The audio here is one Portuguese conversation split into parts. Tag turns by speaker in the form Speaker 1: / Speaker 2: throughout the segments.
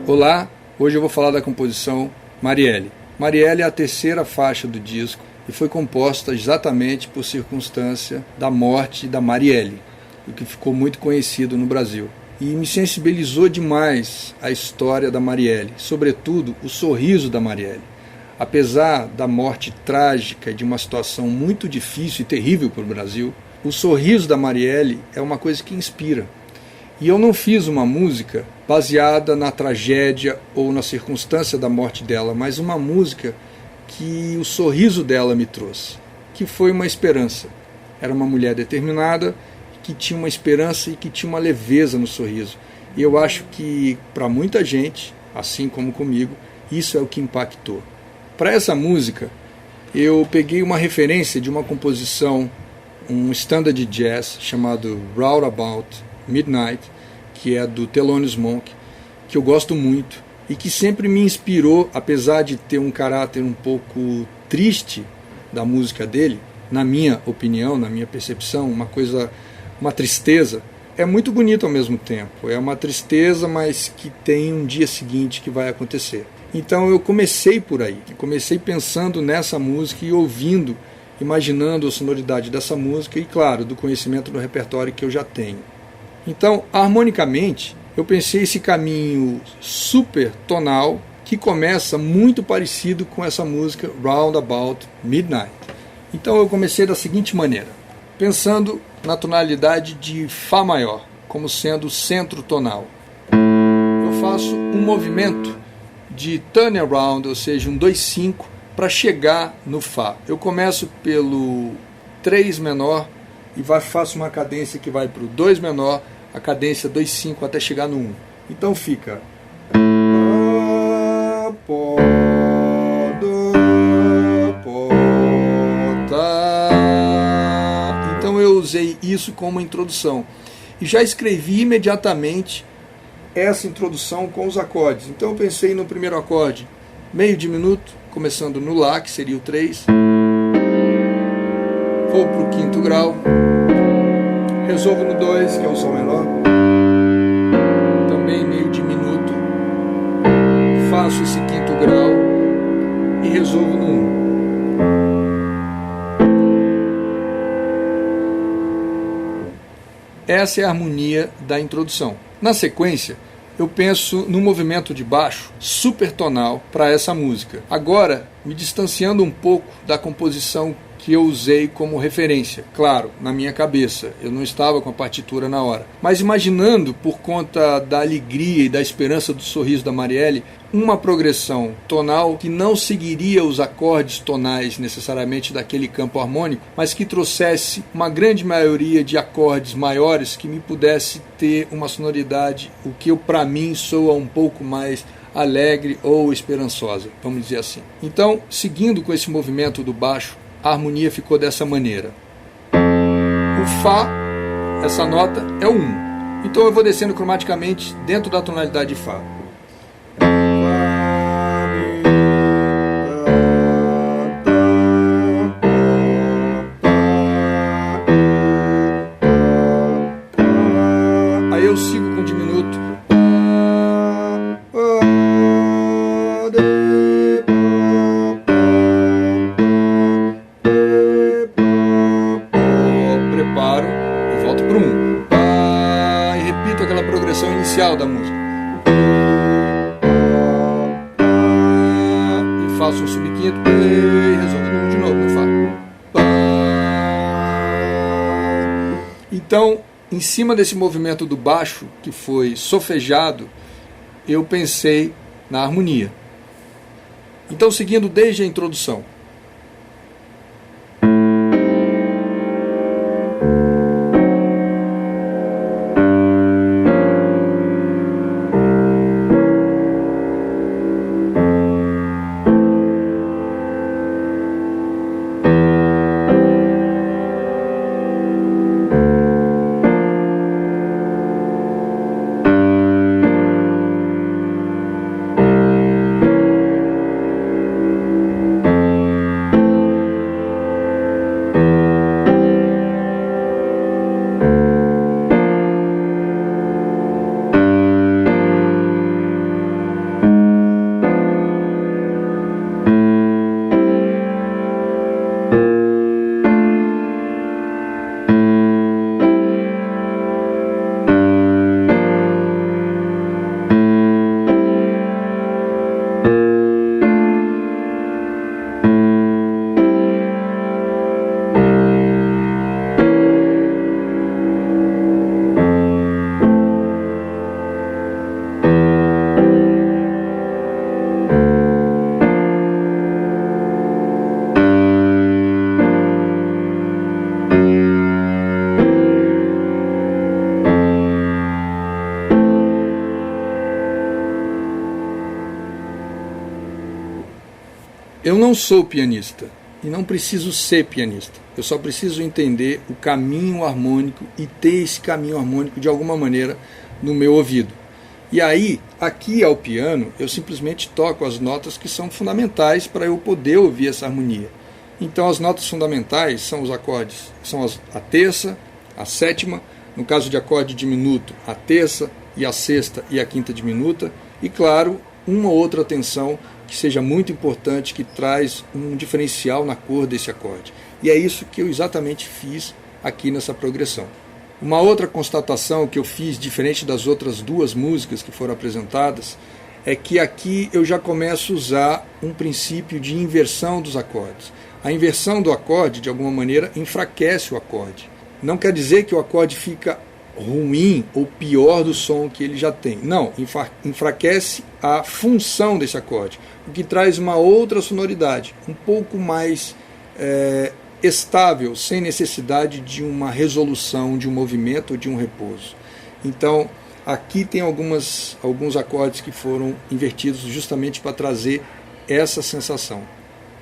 Speaker 1: Olá, hoje eu vou falar da composição Marielle. Marielle é a terceira faixa do disco e foi composta exatamente por circunstância da morte da Marielle, o que ficou muito conhecido no Brasil. E me sensibilizou demais a história da Marielle, sobretudo o sorriso da Marielle. Apesar da morte trágica e de uma situação muito difícil e terrível para o Brasil, o sorriso da Marielle é uma coisa que inspira. E eu não fiz uma música baseada na tragédia ou na circunstância da morte dela, mas uma música que o sorriso dela me trouxe, que foi uma esperança. Era uma mulher determinada, que tinha uma esperança e que tinha uma leveza no sorriso. E eu acho que, para muita gente, assim como comigo, isso é o que impactou. Para essa música, eu peguei uma referência de uma composição, um standard de jazz chamado Roundabout Midnight, que é do Thelonious Monk, que eu gosto muito e que sempre me inspirou, apesar de ter um caráter um pouco triste da música dele, na minha opinião, na minha percepção, uma tristeza. É muito bonito ao mesmo tempo, é uma tristeza, mas que tem um dia seguinte que vai acontecer. Então eu comecei por aí, comecei pensando nessa música e ouvindo, imaginando a sonoridade dessa música e, claro, do conhecimento do repertório que eu já tenho. Então, harmonicamente, eu pensei esse caminho super tonal que começa muito parecido com essa música Roundabout Midnight. Então eu comecei da seguinte maneira, pensando na tonalidade de Fá maior, como sendo o centro tonal. Eu faço um movimento de turnaround, ou seja, um 2-5, para chegar no Fá. Eu começo pelo 3 menor e faço uma cadência que vai para o 2 menor, a cadência 2-5 até chegar no 1. Então fica... Então eu usei isso como introdução. E já escrevi imediatamente essa introdução com os acordes. Então eu pensei no primeiro acorde, meio diminuto, começando no Lá, que seria o 3. Vou para o quinto grau. Resolvo no 2, que é o Sol menor. Também meio diminuto. Faço esse quinto grau e resolvo no 1. Essa é a harmonia da introdução. Na sequência, eu penso no movimento de baixo supertonal para essa música. Agora, me distanciando um pouco da composição que eu usei como referência, claro, na minha cabeça, eu não estava com a partitura na hora, mas imaginando, por conta da alegria e da esperança do sorriso da Marielle, uma progressão tonal que não seguiria os acordes tonais necessariamente daquele campo harmônico, mas que trouxesse uma grande maioria de acordes maiores que me pudesse ter uma sonoridade, o que para mim soa um pouco mais alegre ou esperançosa, vamos dizer assim. Então, seguindo com esse movimento do baixo, a harmonia ficou dessa maneira. O Fá, essa nota, é o 1. Então eu vou descendo cromaticamente dentro da tonalidade de Fá. Aí eu sigo com o diminuto. Inicial da música e faço um subquinto e resolvo no 1 de novo no Fá. Então, em cima desse movimento do baixo que foi solfejado, eu pensei na harmonia. Então, seguindo desde a introdução. sou pianista e não preciso ser pianista. Eu só preciso entender o caminho harmônico e ter esse caminho harmônico de alguma maneira no meu ouvido. E aí, aqui ao piano, eu simplesmente toco as notas que são fundamentais para eu poder ouvir essa harmonia. Então as notas fundamentais são os acordes, são a terça, a sétima, no caso de acorde diminuto, a terça e a sexta e a quinta diminuta, e claro, uma outra tensão que seja muito importante, que traz um diferencial na cor desse acorde. E é isso que eu exatamente fiz aqui nessa progressão. Uma outra constatação que eu fiz, diferente das outras duas músicas que foram apresentadas, é que aqui eu já começo a usar um princípio de inversão dos acordes. A inversão do acorde, de alguma maneira, enfraquece o acorde. Não quer dizer que o acorde fica ruim ou pior do som que ele já tem. Não, enfraquece a função desse acorde, o que traz uma outra sonoridade, um pouco mais estável, sem necessidade de uma resolução, de um movimento ou de um repouso. Então, aqui tem alguns acordes que foram invertidos justamente para trazer essa sensação.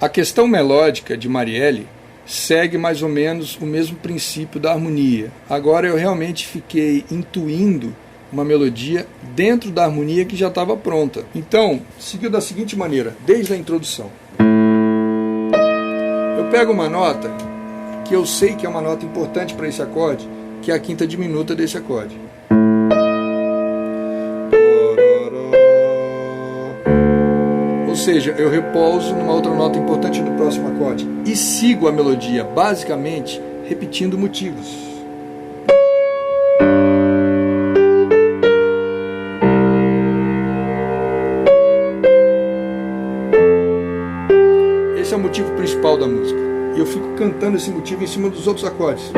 Speaker 1: A questão melódica de Marielli segue mais ou menos o mesmo princípio da harmonia. Agora eu realmente fiquei intuindo uma melodia dentro da harmonia que já estava pronta. Então, seguiu da seguinte maneira, desde a introdução. Eu pego uma nota que eu sei que é uma nota importante para esse acorde, que é a quinta diminuta desse acorde. Ou seja, eu repouso numa outra nota importante do próximo acorde e sigo a melodia, basicamente repetindo motivos. Esse é o motivo principal da música. E eu fico cantando esse motivo em cima dos outros acordes.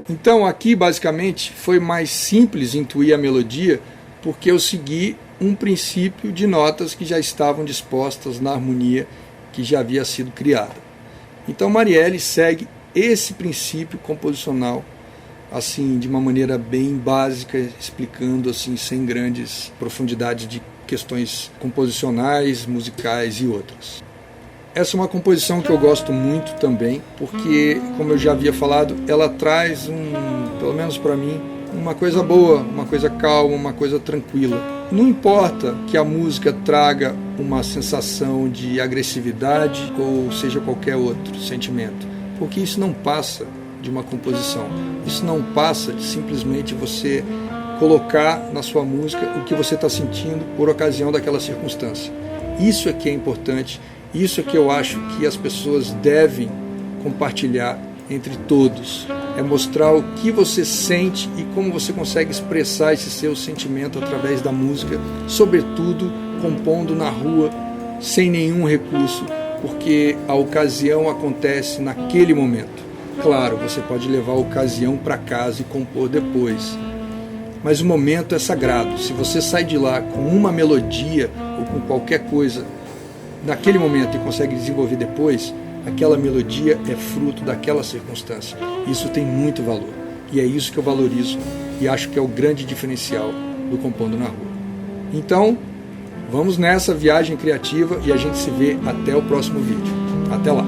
Speaker 1: Então aqui basicamente foi mais simples intuir a melodia, porque eu segui um princípio de notas que já estavam dispostas na harmonia que já havia sido criada. Então Marielli segue esse princípio composicional assim de uma maneira bem básica, explicando assim sem grandes profundidades de questões composicionais, musicais e outras. Essa é uma composição que eu gosto muito também, porque, como eu já havia falado, ela traz, pelo menos para mim, uma coisa boa, uma coisa calma, uma coisa tranquila. Não importa que a música traga uma sensação de agressividade ou seja qualquer outro sentimento, porque isso não passa de uma composição. Isso não passa de simplesmente você colocar na sua música o que você está sentindo por ocasião daquela circunstância. Isso é que é importante. Isso é que eu acho que as pessoas devem compartilhar entre todos. É mostrar o que você sente e como você consegue expressar esse seu sentimento através da música, sobretudo compondo na rua, sem nenhum recurso, porque a ocasião acontece naquele momento. Claro, você pode levar a ocasião para casa e compor depois, mas o momento é sagrado. Se você sai de lá com uma melodia ou com qualquer coisa naquele momento e consegue desenvolver depois, aquela melodia é fruto daquela circunstância. Isso tem muito valor. E é isso que eu valorizo e acho que é o grande diferencial do Compondo na Rua. Então, vamos nessa viagem criativa e a gente se vê até o próximo vídeo. Até lá!